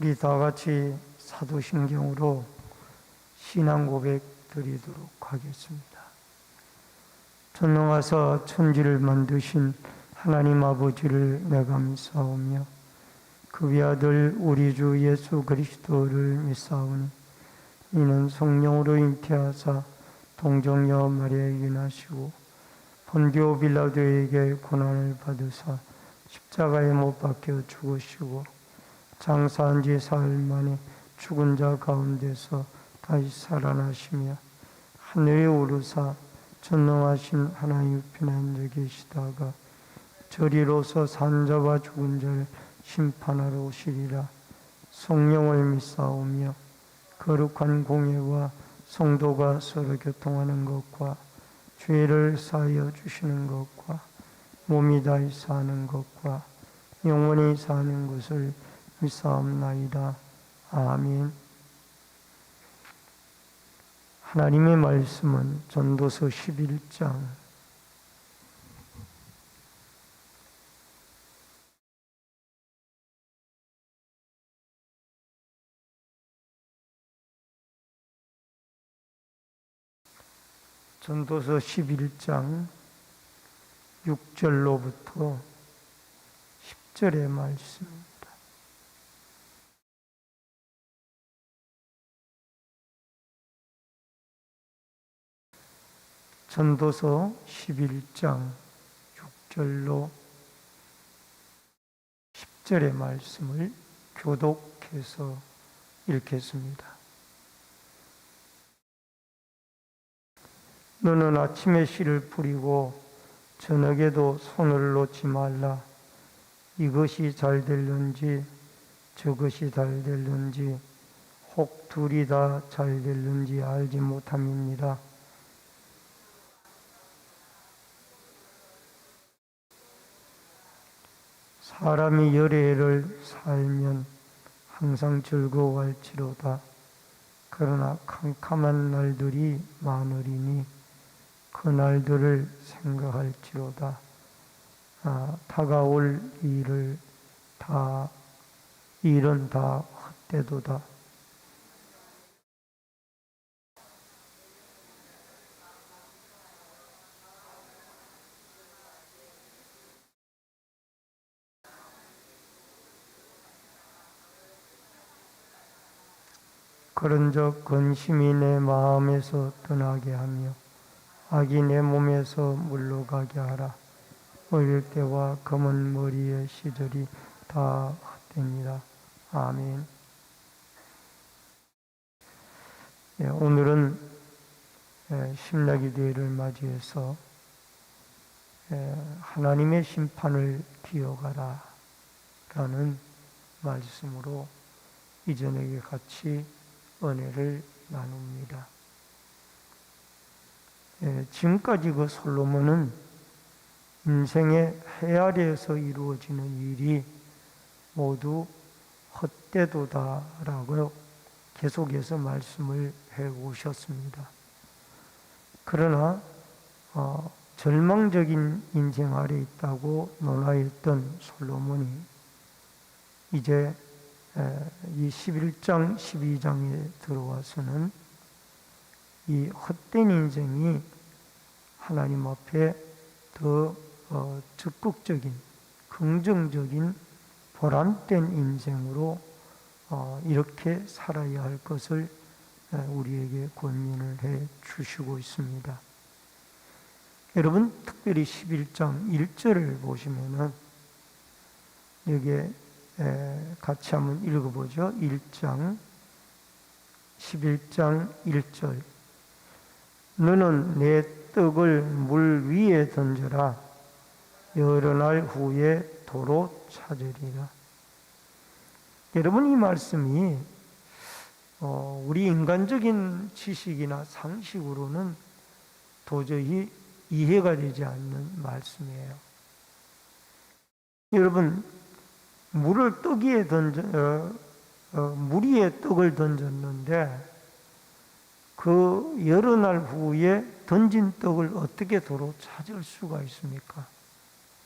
우리 다 같이 사도신경으로 신앙 고백 드리도록 하겠습니다. 전능하사 천지를 만드신 하나님 아버지를 내감사하며 그 위아들 우리 주 예수 그리스도를 믿사오니 이는 성령으로 잉태하사 동정녀 마리아에孕하시고 본디오 빌라도에게 고난을 받으사 십자가에 못 박혀 죽으시고 장사한 지 사흘 만에 죽은 자 가운데서 다시 살아나시며 하늘에 오르사 전능하신 하나님 우편에 앉아 계시다가 저리로서 산자와 죽은 자를 심판하러 오시리라. 성령을 믿사오며 거룩한 공예와 성도가 서로 교통하는 것과 죄를 사하여 주시는 것과 몸이 다시 사는 것과 영원히 사는 것을 믿사옵나이다. 아멘. 하나님의 말씀은 전도서 11장 6절로부터 10절의 말씀입니다. 전도서 11장 6절로 10절의 말씀을 교독해서 읽겠습니다. 너는 아침에 씨를 뿌리고 저녁에도 손을 놓지 말라. 이것이 잘 될는지 저것이 잘 될는지 혹 둘이 다 잘 될는지 알지 못함이니라. 사람이 여러 해를 살면 항상 즐거워할지로다. 그러나 캄캄한 날들이 많으리니 그 날들을 생각할지로다. 다가올 일은 다 헛되도다. 그런즉 근심이 내 마음에서 떠나게 하며 악이 내 몸에서 물러가게 하라. 어릴 때와 검은 머리의 시절이 다 헛되니라. 아멘. 오늘은 심야기 대회를 맞이해서 하나님의 심판을 기억하라 라는 말씀으로 이전에게 같이 은혜를 나눕니다. 지금까지 그 솔로몬은 인생의 헤아려서 이루어지는 일이 모두 헛되도다라고 계속해서 말씀을 해오셨습니다. 그러나 절망적인 인생 아래 있다고 논하였던 솔로몬이 이제 이 11장, 12장에 들어와서는 이 헛된 인생이 하나님 앞에 더 적극적인, 긍정적인, 보람된 인생으로 이렇게 살아야 할 것을 우리에게 권면을 해 주시고 있습니다. 여러분, 특별히 11장 1절을 보시면은 여기에 같이 한번 읽어보죠. 11장 1절. 너는 내 떡을 물 위에 던져라. 여러 날 후에 도로 찾으리라. 여러분, 이 말씀이 우리 인간적인 지식이나 상식으로는 도저히 이해가 되지 않는 말씀이에요. 여러분, 물 위에 떡을 던졌는데 그 여러 날 후에 던진 떡을 어떻게 도로 찾을 수가 있습니까?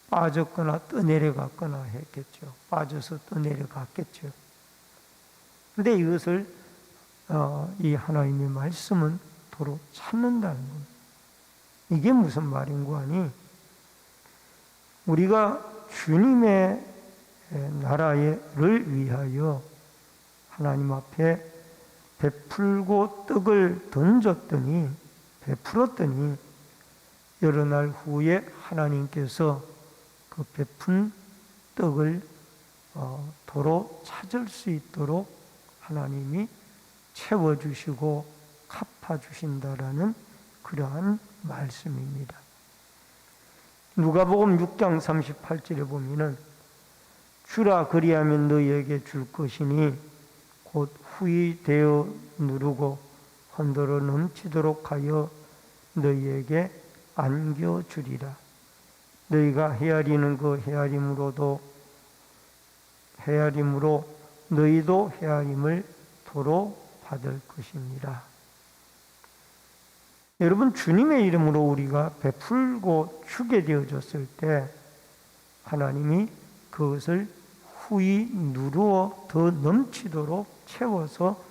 빠졌거나 떠내려갔거나 했겠죠. 빠져서 떠내려갔겠죠. 근데 이것을 이 하나님의 말씀은 도로 찾는다는 겁니다. 이게 무슨 말인고 하니, 우리가 주님의 나라를 위하여 하나님 앞에 베풀고 떡을 던졌더니, 베풀었더니 여러 날 후에 하나님께서 그 베푼 떡을 도로 찾을 수 있도록 하나님이 채워주시고 갚아주신다라는 그러한 말씀입니다. 누가복음 6장 38절에 보면은 주라 그리하면 너희에게 줄 것이니 곧 후히 되어 누르고 흔들어 넘치도록 하여 너희에게 안겨주리라. 너희가 헤아리는 그 헤아림으로 너희도 헤아림을 도로 받을 것입니다. 여러분, 주님의 이름으로 우리가 베풀고 주게 되어졌을 때 하나님이 그것을 후히 누르어 더 넘치도록 채워서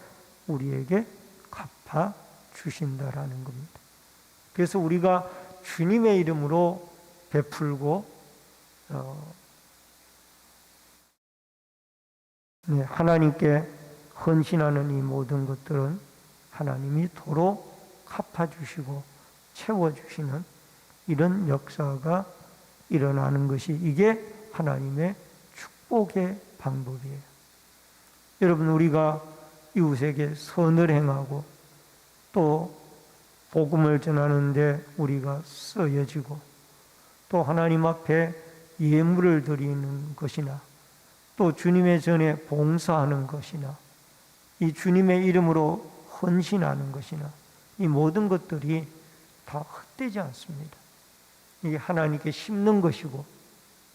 우리에게 갚아 주신다라는 겁니다. 그래서 우리가 주님의 이름으로 베풀고 하나님께 헌신하는 이 모든 것들은 하나님이 도로 갚아주시고 채워주시는 이런 역사가 일어나는 것이, 이게 하나님의 축복의 방법이에요. 여러분, 우리가 이웃에게 선을 행하고 또 복음을 전하는데 우리가 쓰여지고 또 하나님 앞에 예물을 드리는 것이나 또 주님의 전에 봉사하는 것이나 이 주님의 이름으로 헌신하는 것이나 이 모든 것들이 다 헛되지 않습니다. 이게 하나님께 심는 것이고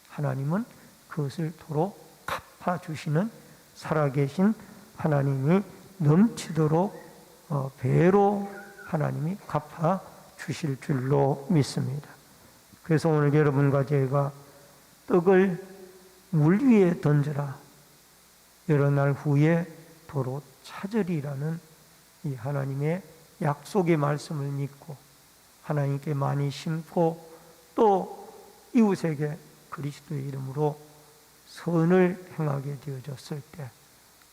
하나님은 그것을 도로 갚아주시는 살아계신 하나님이 넘치도록 배로 하나님이 갚아주실 줄로 믿습니다. 그래서 오늘 여러분과 제가 떡을 물 위에 던져라, 여러 날 후에 도로 찾으리라는 이 하나님의 약속의 말씀을 믿고 하나님께 많이 심고 또 이웃에게 그리스도의 이름으로 선을 행하게 되어졌을 때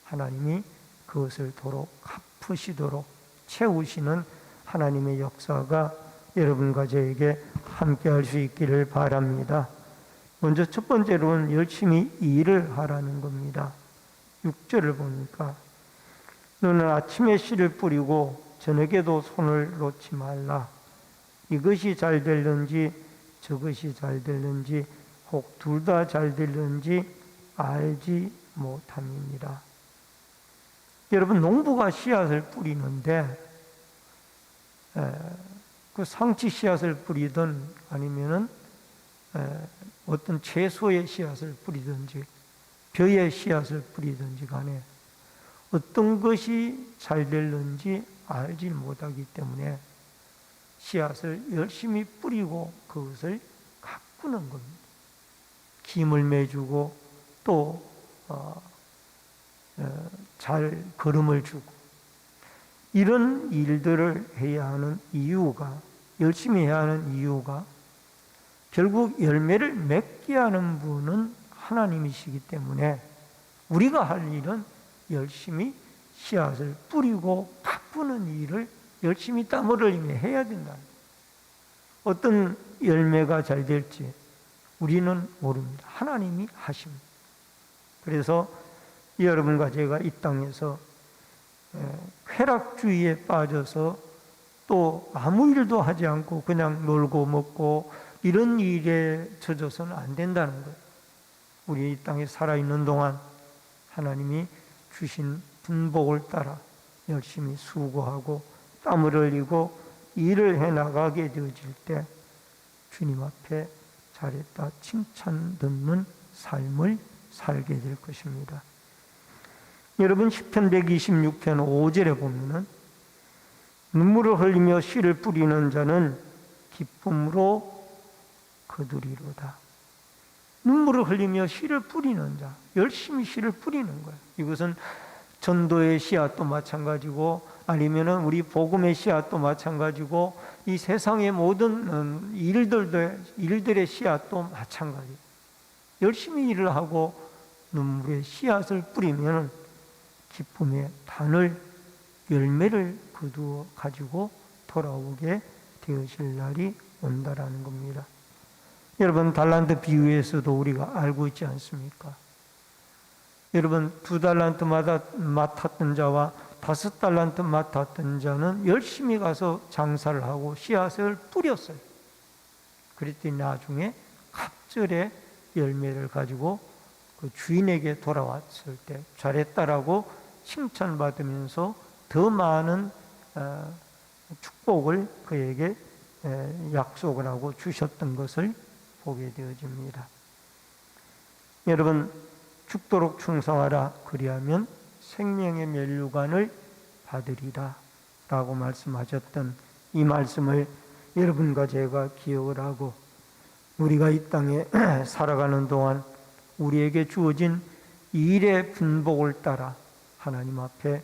하나님이 그것을 도로 갚으시도록 채우시는 하나님의 역사가 여러분과 저에게 함께 할 수 있기를 바랍니다. 먼저 첫 번째로는 열심히 일을 하라는 겁니다. 6절을 보니까 너는 아침에 씨를 뿌리고 저녁에도 손을 놓지 말라. 이것이 잘 될는지 저것이 잘 될는지 혹 둘 다 잘 될는지 알지 못함이니라. 여러분, 농부가 씨앗을 뿌리는데 그 상치 씨앗을 뿌리든 아니면은 어떤 채소의 씨앗을 뿌리든지 벼의 씨앗을 뿌리든지 간에 어떤 것이 잘 될는지 알지 못하기 때문에 씨앗을 열심히 뿌리고 그것을 가꾸는 겁니다. 김을 매주고 또 잘 거름을 주고 이런 일들을 해야 하는 이유가, 열심히 해야 하는 이유가 결국 열매를 맺게 하는 분은 하나님이시기 때문에 우리가 할 일은 열심히 씨앗을 뿌리고 가꾸는 일을 열심히 땀을 흘리며 해야 된다. 어떤 열매가 잘 될지 우리는 모릅니다. 하나님이 하십니다. 그래서 여러분과 제가 이 땅에서 쾌락주의에 빠져서 또 아무 일도 하지 않고 그냥 놀고 먹고 이런 일에 젖어서는 안 된다는 거예요. 우리 이 땅에 살아있는 동안 하나님이 주신 분복을 따라 열심히 수고하고 땀을 흘리고 일을 해나가게 되어질 때 주님 앞에 잘했다 칭찬 듣는 삶을 살게 될 것입니다. 여러분, 시편 126편 5절에 보면은 눈물을 흘리며 씨를 뿌리는 자는 기쁨으로 거두리로다. 눈물을 흘리며 씨를 뿌리는 자, 열심히 씨를 뿌리는 거예요. 이것은 전도의 씨앗도 마찬가지고 아니면은 우리 복음의 씨앗도 마찬가지고 이 세상의 모든 일들의 씨앗도 마찬가지. 열심히 일을 하고 눈물의 씨앗을 뿌리면 기쁨의 단을 열매를 거두어 가지고 돌아오게 되어질 날이 온다라는 겁니다. 여러분, 달란트 비유에서도 우리가 알고 있지 않습니까? 여러분, 2달란트 맡았던 자와 5달란트 맡았던 자는 열심히 가서 장사를 하고 씨앗을 뿌렸어요. 그랬더니 나중에 갑절의 열매를 가지고 그 주인에게 돌아왔을 때 잘했다라고 칭찬받으면서 더 많은 축복을 그에게 약속을 하고 주셨던 것을 보게 되어집니다. 여러분, 죽도록 충성하라, 그리하면 생명의 면류관을 받으리라 라고 말씀하셨던 이 말씀을 여러분과 제가 기억을 하고 우리가 이 땅에 살아가는 동안 우리에게 주어진 일의 분복을 따라 하나님 앞에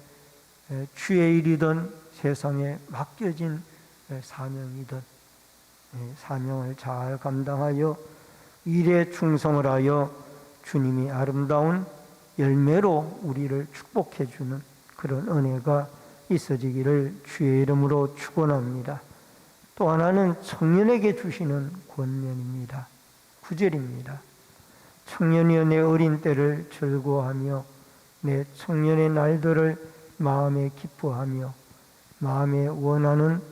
주의 일이든 세상에 맡겨진 사명이든 사명을 잘 감당하여 일에 충성을 하여 주님이 아름다운 열매로 우리를 축복해 주는 그런 은혜가 있어지기를 주의 이름으로 축원합니다. 또 하나는 청년에게 주시는 권면입니다. 9절입니다. 청년이여 내 어린 때를 즐거워하며 내 청년의 날들을 마음에 기뻐하며 마음에 원하는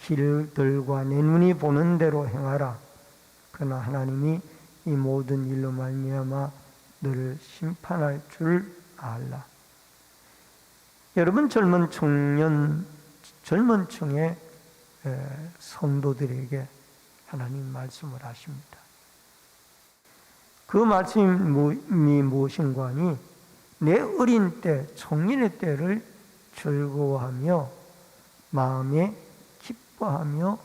길들과 내 눈이 보는 대로 행하라. 그러나 하나님이 이 모든 일로 말미암아 너를 심판할 줄 알라. 여러분, 젊은 층의 성도들에게 하나님 말씀을 하십니다. 그 말씀이 무엇인가 하니 내 어린 때, 청년의 때를 즐거워하며 마음에 기뻐하며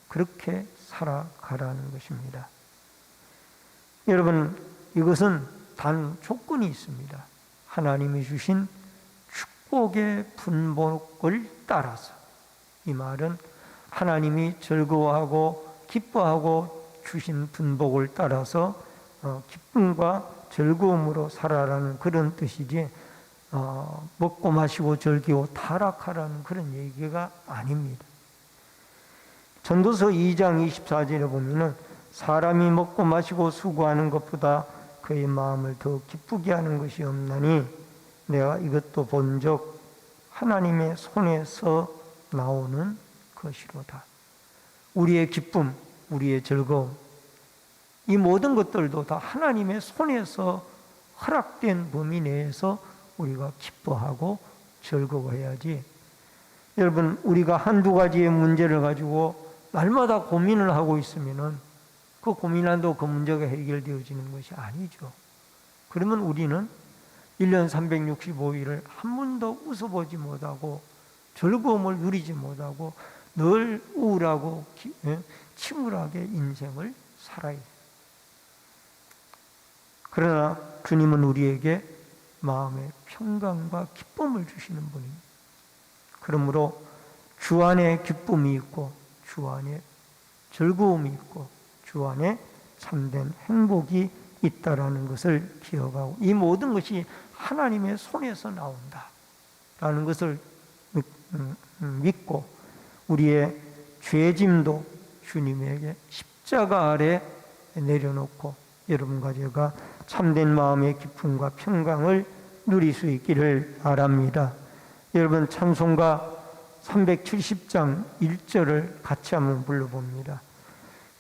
그렇게 살아가라는 것입니다. 여러분, 이것은 단 조건이 있습니다. 하나님이 주신 축복의 분복을 따라서. 이 말은 하나님이 즐거워하고 기뻐하고 주신 분복을 따라서 기쁨과 즐거움으로 살아라는 그런 뜻이지 먹고 마시고 즐기고 타락하라는 그런 얘기가 아닙니다. 전도서 2장 24절에 보면은 사람이 먹고 마시고 수고하는 것보다 그의 마음을 더 기쁘게 하는 것이 없나니 내가 이것도 본즉 하나님의 손에서 나오는 것이로다. 우리의 기쁨, 우리의 즐거움, 이 모든 것들도 다 하나님의 손에서 허락된 범위 내에서 우리가 기뻐하고 즐거워해야지. 여러분, 우리가 한두 가지의 문제를 가지고 날마다 고민을 하고 있으면은 그 고민한다고 그 문제가 해결되어지는 것이 아니죠. 그러면 우리는 1년 365일을 한 번도 웃어보지 못하고 즐거움을 누리지 못하고 늘 우울하고 침울하게 인생을 살아야 돼요. 그러나 주님은 우리에게 마음의 평강과 기쁨을 주시는 분입니다. 그러므로 주 안에 기쁨이 있고 주 안에 즐거움이 있고 주 안에 참된 행복이 있다라는 것을 기억하고 이 모든 것이 하나님의 손에서 나온다라는 것을 믿고 우리의 죄짐도 주님에게 십자가 아래 내려놓고 여러분과 제가 참된 마음의 기쁨과 평강을 누릴 수 있기를 바랍니다. 여러분, 찬송가 370장 1절을 같이 한번 불러봅니다.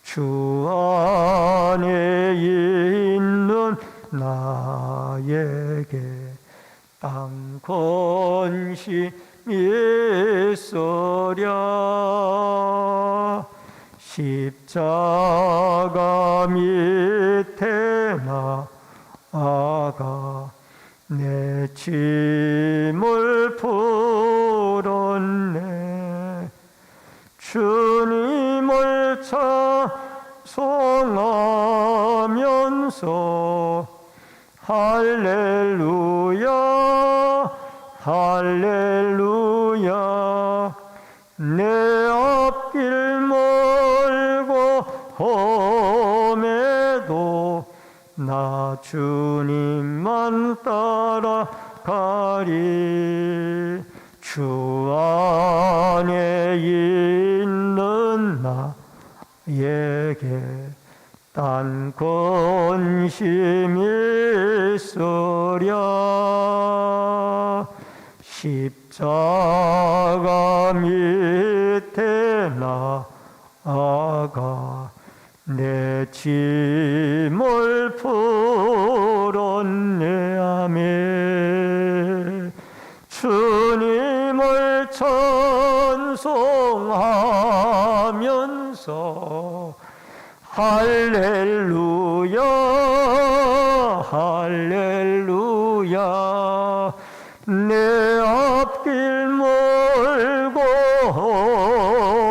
주 안에 있는 나에게 땅 건심이 있으랴 십자가 밑에 나아가 내 짐을 풀었네 주님을 찬송하면서 할렐루야 할렐루야. 내 앞길 멀고 험해도 나 주님만 따라가리. 주 안에 있는 나에게 딴 근심이 있으랴. 십자가 밑에 나아가 내 짐을 풀었네. 아멘. 주님을 찬송하면서 할렐루야 할렐루야. 내 앞길 멀고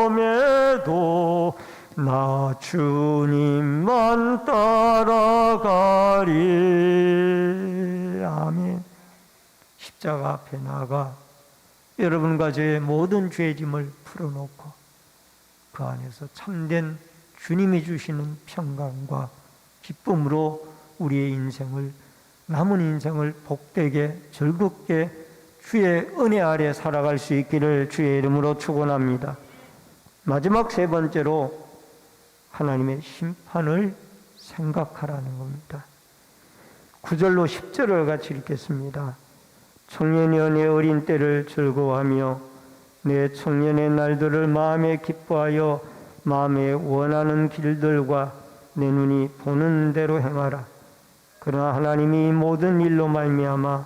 험해도 나 주님만 따라가리. 아멘. 십자가 앞에 나가 여러분과 저의 모든 죄 짐을 풀어놓고 그 안에서 참된 주님이 주시는 평강과 기쁨으로 우리의 인생을, 남은 인생을 복되게 즐겁게 주의 은혜 아래 살아갈 수 있기를 주의 이름으로 축원합니다. 마지막 세 번째로 하나님의 심판을 생각하라는 겁니다. 9절로 10절을 같이 읽겠습니다. 청년이여 내 어린 때를 즐거워하며 내 청년의 날들을 마음에 기뻐하여 마음에 원하는 길들과 내 눈이 보는 대로 행하라. 그러나 하나님이 모든 일로 말미암아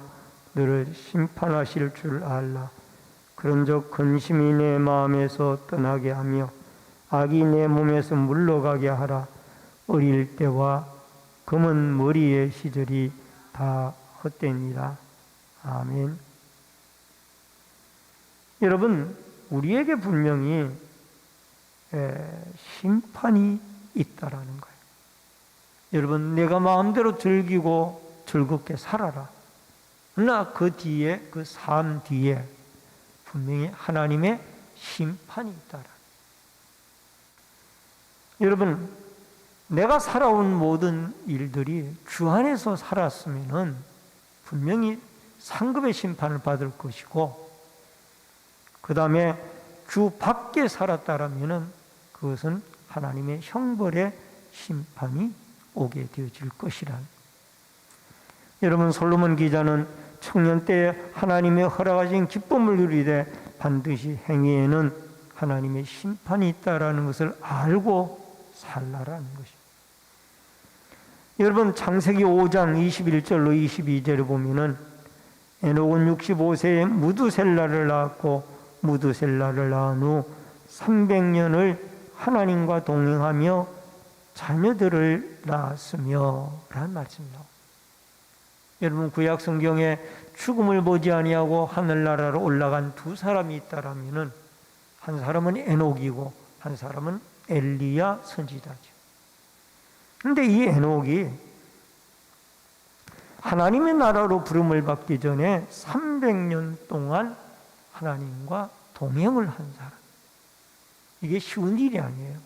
너를 심판하실 줄 알라. 그런즉 근심이 내 마음에서 떠나게 하며 악이 내 몸에서 물러가게 하라. 어릴 때와 검은 머리의 시절이 다 헛되니라. 아멘. 여러분, 우리에게 분명히 심판이 있다라는 거예요. 여러분, 내가 마음대로 즐기고 즐겁게 살아라. 그러나 그 뒤에, 그 삶 뒤에 분명히 하나님의 심판이 있다라. 여러분, 내가 살아온 모든 일들이 주 안에서 살았으면은 분명히 상급의 심판을 받을 것이고, 그 다음에 주 밖에 살았다라면은 그것은 하나님의 형벌의 심판이 오게 되어질 것이란. 여러분, 솔로몬 기자는 청년 때에 하나님의 허락하신 기쁨을 누리되 반드시 행위에는 하나님의 심판이 있다라는 것을 알고 살라라는 것입니다. 여러분, 창세기 5장 21절로 22절에 보면은 에녹은 65세에 무두셀라를 낳았고 무두셀라를 낳은 후 300년을 하나님과 동행하며 자녀들을 낳았으며 라는 말씀입니다. 여러분, 구약 성경에 죽음을 보지 아니하고 하늘나라로 올라간 두 사람이 있다라면은 한 사람은 에녹이고 한 사람은 엘리야 선지자죠. 그런데 이 에녹이 하나님의 나라로 부름을 받기 전에 300년 동안 하나님과 동행을 한 사람. 이게 쉬운 일이 아니에요.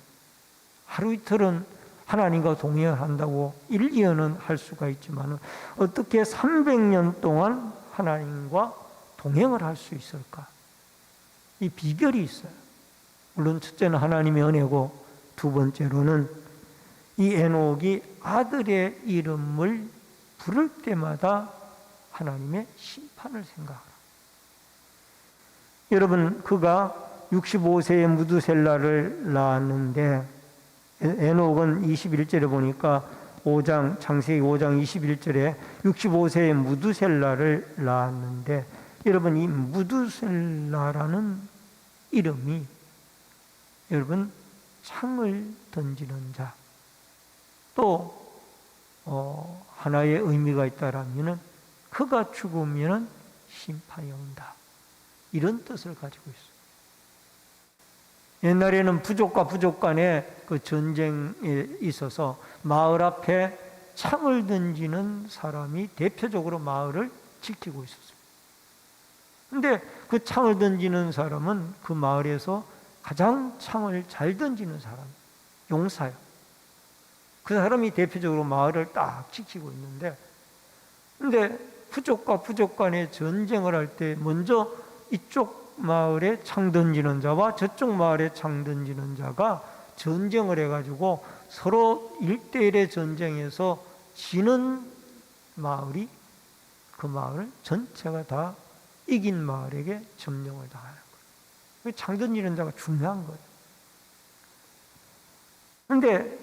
하루 이틀은 하나님과 동행을 한다고 1, 2년은 할 수가 있지만 어떻게 300년 동안 하나님과 동행을 할 수 있을까? 이 비결이 있어요. 물론 첫째는 하나님의 은혜고 두 번째로는 이 에녹이 아들의 이름을 부를 때마다 하나님의 심판을 생각하라. 여러분, 그가 65세에 무두셀라를 낳았는데 에녹은 21절에 보니까 창세기 5장 21절에 65세에 무두셀라를 낳았는데, 여러분, 이 무두셀라라는 이름이 여러분 창을 던지는 자, 또 하나의 의미가 있다라면은 그가 죽으면은 심판이 온다, 이런 뜻을 가지고 있어요. 옛날에는 부족과 부족 간에 그 전쟁에 있어서 마을 앞에 창을 던지는 사람이 대표적으로 마을을 지키고 있었어요. 근데 그 창을 던지는 사람은 그 마을에서 가장 창을 잘 던지는 사람, 용사예요. 그 사람이 대표적으로 마을을 딱 지키고 있는데, 근데 부족과 부족 간의 전쟁을 할 때 먼저 이쪽 마을에 창 던지는 자와 저쪽 마을에 창 던지는 자가 전쟁을 해가지고 서로 1대1의 전쟁에서 지는 마을이 그 마을 전체가 다 이긴 마을에게 점령을 당하는 거예요. 창 던지는 자가 중요한 거예요. 그런데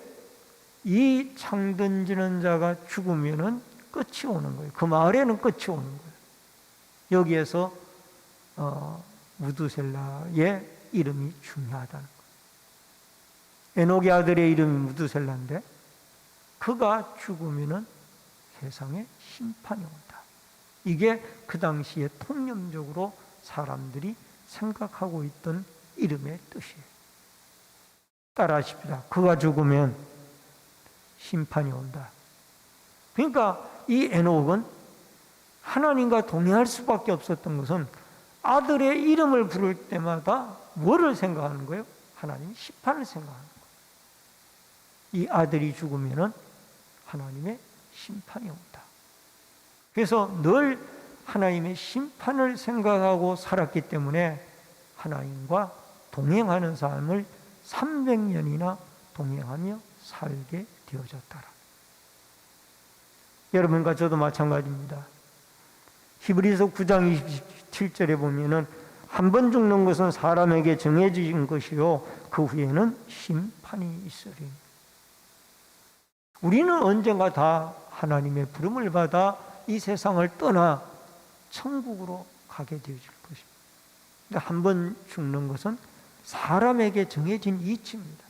이 창 던지는 자가 죽으면은 끝이 오는 거예요. 그 마을에는 끝이 오는 거예요. 여기에서 무두셀라의 이름이 중요하다는 거예요. 에녹의 아들의 이름이 무두셀라인데 그가 죽으면은 세상에 심판이 온다. 이게 그 당시에 통념적으로 사람들이 생각하고 있던 이름의 뜻이에요. 따라하십시다. 그가 죽으면 심판이 온다. 그러니까 이 에녹은 하나님과 동행할 수밖에 없었던 것은 아들의 이름을 부를 때마다 뭐를 생각하는 거예요? 하나님의 심판을 생각하는 거예요. 이 아들이 죽으면 하나님의 심판이 온다. 그래서 늘 하나님의 심판을 생각하고 살았기 때문에 하나님과 동행하는 삶을 300년이나 동행하며 살게 되어졌더라. 여러분과 저도 마찬가지입니다. 히브리서 9장 27절에 보면은 한 번 죽는 것은 사람에게 정해진 것이요 그 후에는 심판이 있으리니. 우리는 언젠가 다 하나님의 부름을 받아 이 세상을 떠나 천국으로 가게 되어질 것입니다. 근데 한 번 죽는 것은 사람에게 정해진 이치입니다.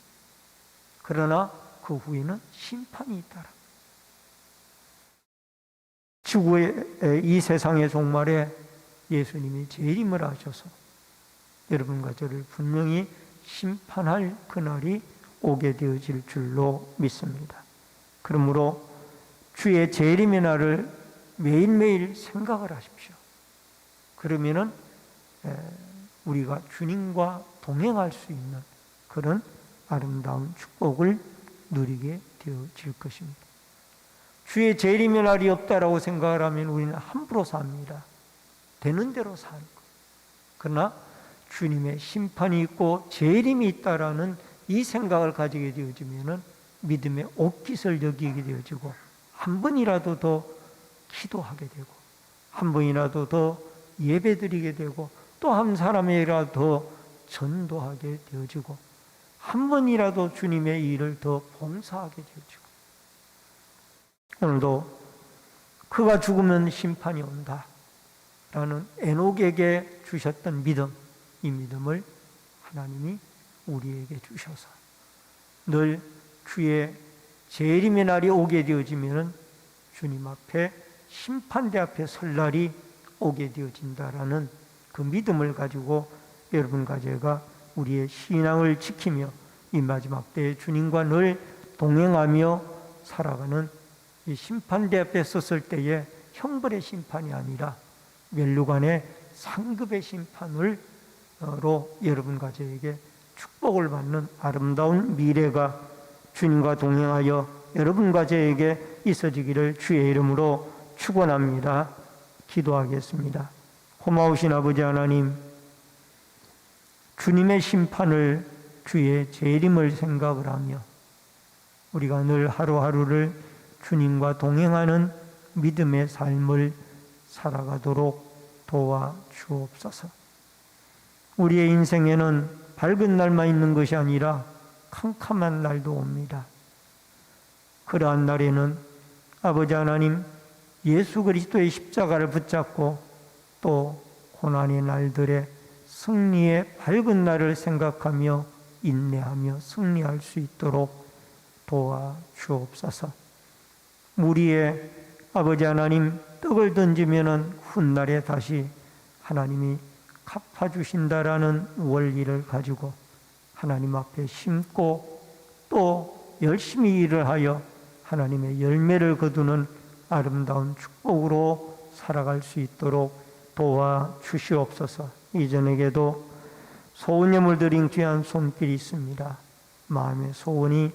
그러나 그 후에는 심판이 있다라. 지구의 이 세상의 종말에 예수님이 재림을 하셔서 여러분과 저를 분명히 심판할 그날이 오게 되어질 줄로 믿습니다. 그러므로 주의 재림의 날을 매일매일 생각을 하십시오. 그러면은 우리가 주님과 동행할 수 있는 그런 아름다운 축복을 누리게 되어질 것입니다. 주의 재림의 날이 없다라고 생각을 하면 우리는 함부로 삽니다. 되는 대로 사는 거예요. 그러나 주님의 심판이 있고 재림이 있다라는 이 생각을 가지게 되어지면은 믿음의 옥깃을 여기게 되어지고 한 번이라도 더 기도하게 되고 한 번이라도 더 예배드리게 되고 또 한 사람이라도 더 전도하게 되어지고 한 번이라도 주님의 일을 더 봉사하게 되어지고 오늘도 그가 죽으면 심판이 온다 라는 에녹에게 주셨던 믿음, 이 믿음을 하나님이 우리에게 주셔서 늘 주의 재림의 날이 오게 되어지면 주님 앞에 심판대 앞에 설 날이 오게 되어진다라는 그 믿음을 가지고 여러분과 제가 우리의 신앙을 지키며 이 마지막 때에 주님과 늘 동행하며 살아가는 이 심판대 앞에 섰을 때에 형벌의 심판이 아니라 멸류관의 상급의 심판으로 여러분과 저에게 축복을 받는 아름다운 미래가 주님과 동행하여 여러분과 저에게 있어지기를 주의 이름으로 축원합니다. 기도하겠습니다. 고마우신 아버지 하나님, 주님의 심판을 주의 재림을 생각을 하며 우리가 늘 하루하루를 주님과 동행하는 믿음의 삶을 살아가도록 도와주옵소서. 우리의 인생에는 밝은 날만 있는 것이 아니라 캄캄한 날도 옵니다. 그러한 날에는 아버지 하나님 예수 그리스도의 십자가를 붙잡고 또 고난의 날들의 승리의 밝은 날을 생각하며 인내하며 승리할 수 있도록 도와주옵소서. 무리에 아버지 하나님 떡을 던지면은 훗날에 다시 하나님이 갚아주신다라는 원리를 가지고 하나님 앞에 심고 또 열심히 일을 하여 하나님의 열매를 거두는 아름다운 축복으로 살아갈 수 있도록 도와주시옵소서. 이전에게도 소원예물 드린 귀한 손길이 있습니다. 마음의 소원이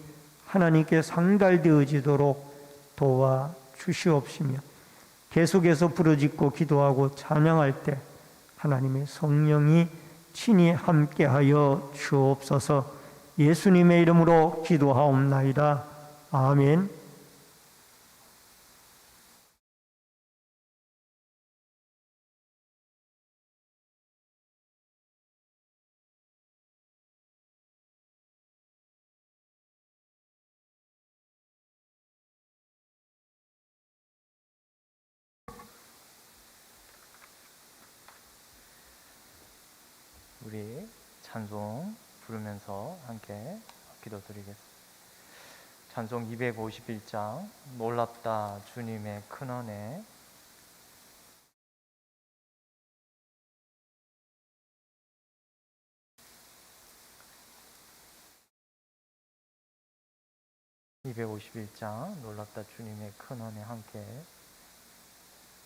하나님께 상달되어지도록 도와주시옵시며 계속해서 부르짖고 기도하고 찬양할 때 하나님의 성령이 친히 함께하여 주옵소서. 예수님의 이름으로 기도하옵나이다. 아멘. 우리 찬송 부르면서 함께 기도드리겠습니다. 찬송 251장 놀랍다 주님의 큰 은혜. 놀랍다 주님의 큰 은혜 함께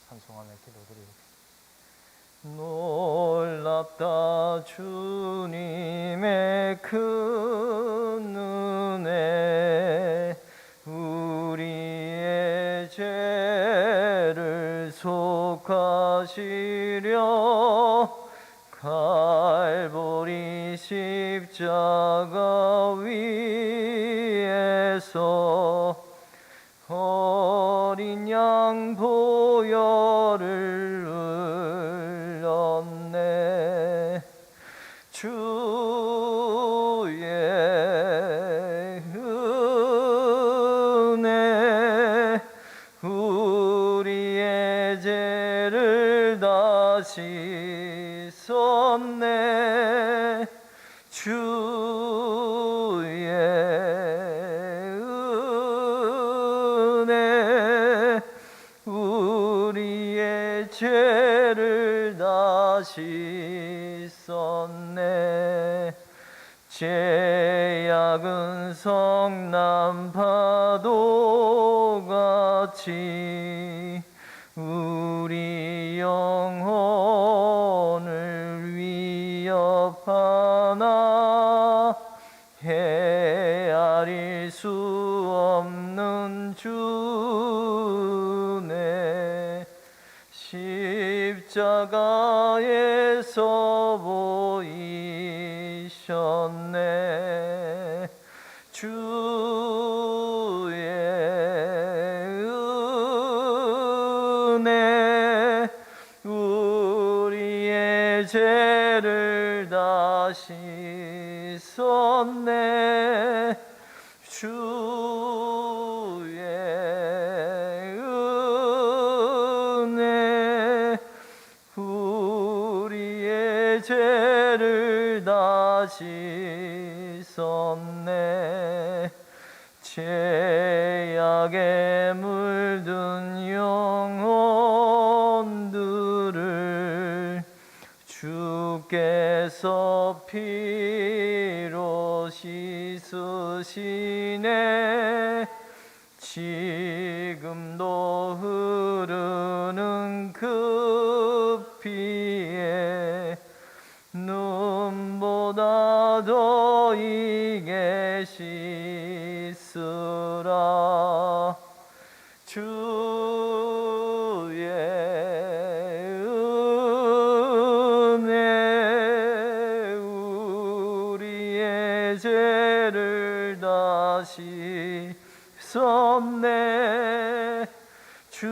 찬송하며 기도드리겠습니다. 놀랍다 주님의 큰 은혜, 우리의 죄를 속하시려 갈보리 십자가 위에서 어린 양 보혈을 흘렸네. 주의 은혜 우리의 죄를 다 씻었네. 주의 은혜 우리의 죄를 다 씻었네. 죄악은 성난 파도같이 우리 영혼을 위협하나 헤아릴 수 없는 주네. 십자가에서 보이셨네. 주의 은혜 우리의 죄를 다 씻었네. 주의 은혜 우리의 죄를 다 씻었네. 죄악에 물든 영혼들을 주께서 피로 씻으시네. 지금도 흐르는 그 피에 눈보다 더 이게 씻으라. 주의 은혜 우리의 죄를 다 씻었네. 주의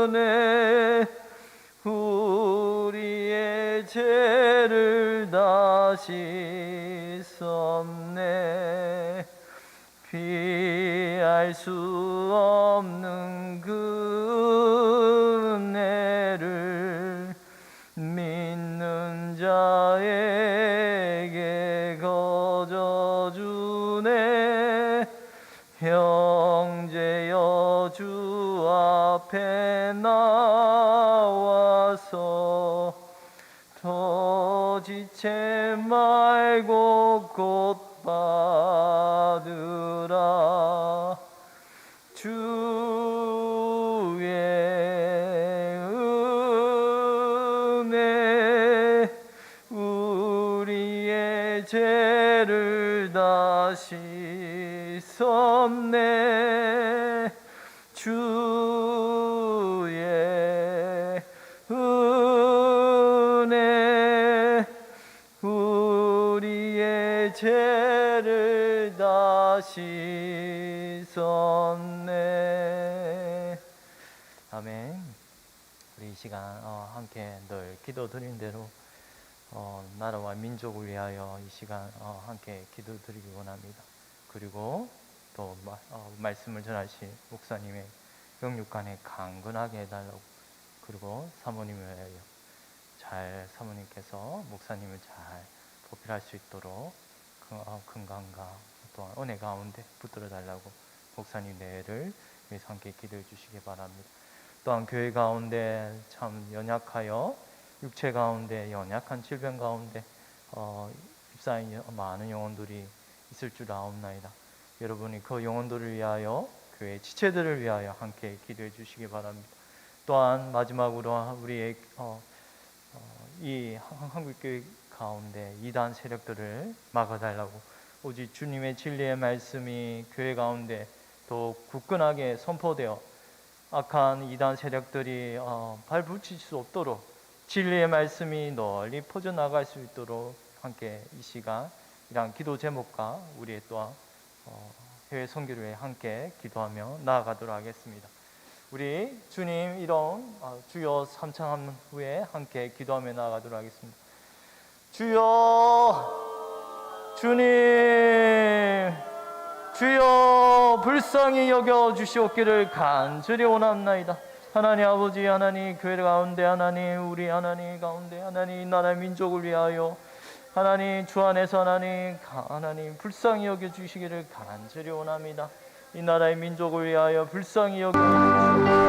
은혜 우리의 죄를 다 씻었네. 피할 수 없는 그 은혜를 믿는 자에게 거저 주네. 형제여 주 앞에 나와서 더 지체 말고 곧 받으라. 주의 죄를 다 씻었네. 주의 은혜 우리의 죄를 다 씻었네. 아멘. 우리 이 시간 함께 늘 기도드린 대로 나라와 민족을 위하여 이 시간 함께 기도드리기 원합니다. 그리고 또 말씀을 전하신 목사님의 영육간에 강건하게 해달라고, 그리고 사모님을 위하여 사모님께서 목사님을 잘 보필할 수 있도록 건강과 또한 은혜 가운데 붙들어 달라고 목사님 내를 위해서 함께 기도해 주시기 바랍니다. 또한 교회 가운데 참 연약하여 육체 가운데 연약한 질병 가운데 입사인 많은 영혼들이 있을 줄 아옵나이다. 여러분이 그 영혼들을 위하여 교회 지체들을 위하여 함께 기도해 주시기 바랍니다. 또한 마지막으로 우리의 이 한국교회 가운데 이단 세력들을 막아달라고, 오직 주님의 진리의 말씀이 교회 가운데 더 굳건하게 선포되어 악한 이단 세력들이 발붙일 수 없도록 진리의 말씀이 널리 퍼져나갈 수 있도록 함께 이 시간 이러한 기도 제목과 우리의 또한 해외 선교를 위해 함께 기도하며 나아가도록 하겠습니다. 우리 주님 이런 주여 삼창한 후에 함께 기도하며 나아가도록 하겠습니다. 주여, 주님, 주여 불쌍히 여겨 주시옵기를 간절히 원합나이다. 하나님 아버지, 하나님 교회 가운데, 하나님 우리 하나님 가운데, 하나님 나라 민족을 위하여 하나님 주 안에서 하나님 불쌍히 여겨 주시기를 간절히 원합니다. 이 나라의 민족을 위하여 불쌍히 여겨 주시옵소서.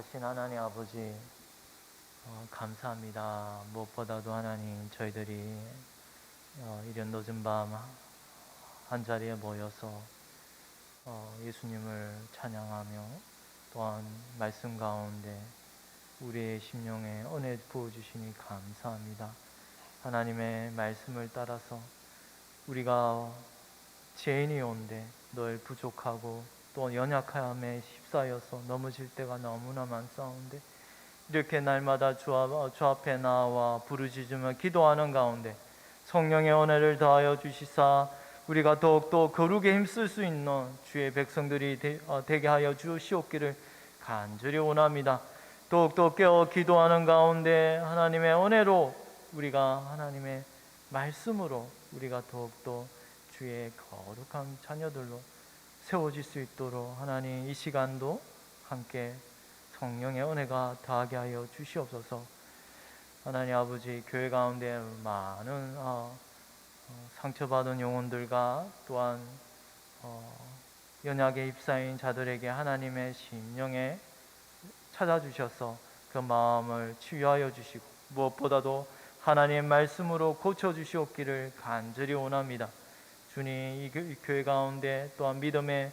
살아계신 하나님 아버지, 감사합니다. 무엇보다도 하나님, 저희들이 이런 늦은 밤 한자리에 모여서 예수님을 찬양하며 또한 말씀 가운데 우리의 심령에 은혜 부어주시니 감사합니다. 하나님의 말씀을 따라서 우리가 죄인이온데 늘 부족하고 또 연약함에 휩싸여서 넘어질 때가 너무나 많사온데, 이렇게 날마다 주 앞에 나와 부르짖으며 기도하는 가운데 성령의 은혜를 더하여 주시사 우리가 더욱더 거룩에 힘쓸 수 있는 주의 백성들이 되게 하여 주시옵기를 간절히 원합니다. 더욱더 깨어 기도하는 가운데 하나님의 은혜로, 우리가 하나님의 말씀으로 우리가 더욱더 주의 거룩한 자녀들로 세워질 수 있도록 하나님, 이 시간도 함께 성령의 은혜가 더하게 하여 주시옵소서. 하나님 아버지, 교회 가운데 많은 상처받은 영혼들과 또한 연약에 휩싸인 자들에게 하나님의 심령에 찾아주셔서 그 마음을 치유하여 주시고, 무엇보다도 하나님의 말씀으로 고쳐주시옵기를 간절히 원합니다. 주님, 이 교회 가운데 또한 믿음의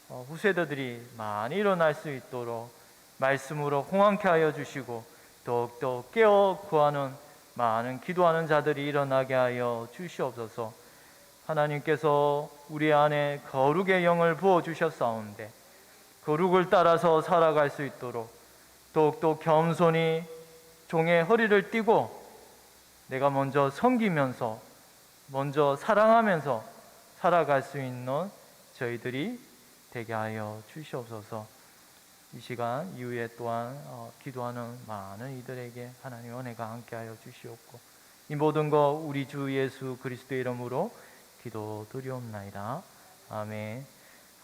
후세대들이 많이 일어날 수 있도록 말씀으로 홍황케 하여 주시고, 더욱더 깨어 구하는 많은 기도하는 자들이 일어나게 하여 주시옵소서. 하나님께서 우리 안에 거룩의 영을 부어주셨사온데 거룩을 따라서 살아갈 수 있도록 더욱더 겸손히 종의 허리를 띠고 내가 먼저 섬기면서 먼저 사랑하면서 살아갈 수 있는 저희들이 되게 하여 주시옵소서. 이 시간 이후에 또한 기도하는 많은 이들에게 하나님의 은혜가 함께하여 주시옵고, 이 모든 거 우리 주 예수 그리스도의 이름으로 기도드리옵나이다. 아멘.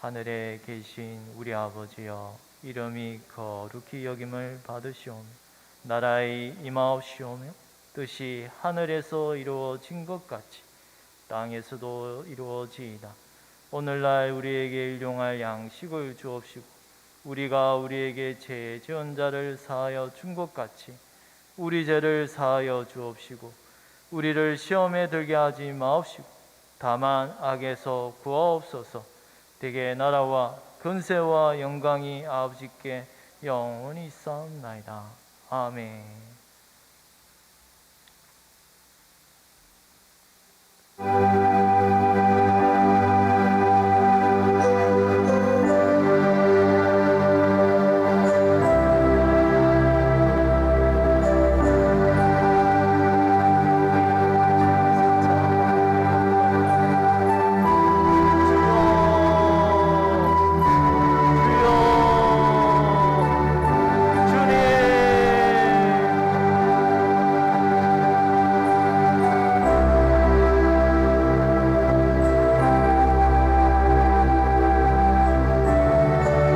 하늘에 계신 우리 아버지여, 이름이 거룩히 여김을 받으시오며 나라의 임하옵시오며 뜻이 하늘에서 이루어진 것 같이 땅에서도 이루어지이다. 오늘날 우리에게 일용할 양식을 주옵시고 우리가 우리에게 죄 지은 자를 사하여 준 것 같이 우리 죄를 사하여 주옵시고 우리를 시험에 들게 하지 마옵시고 다만 악에서 구하옵소서. 대개 나라와 근세와 영광이 아버지께 영원히 있사옵나이다. 아멘.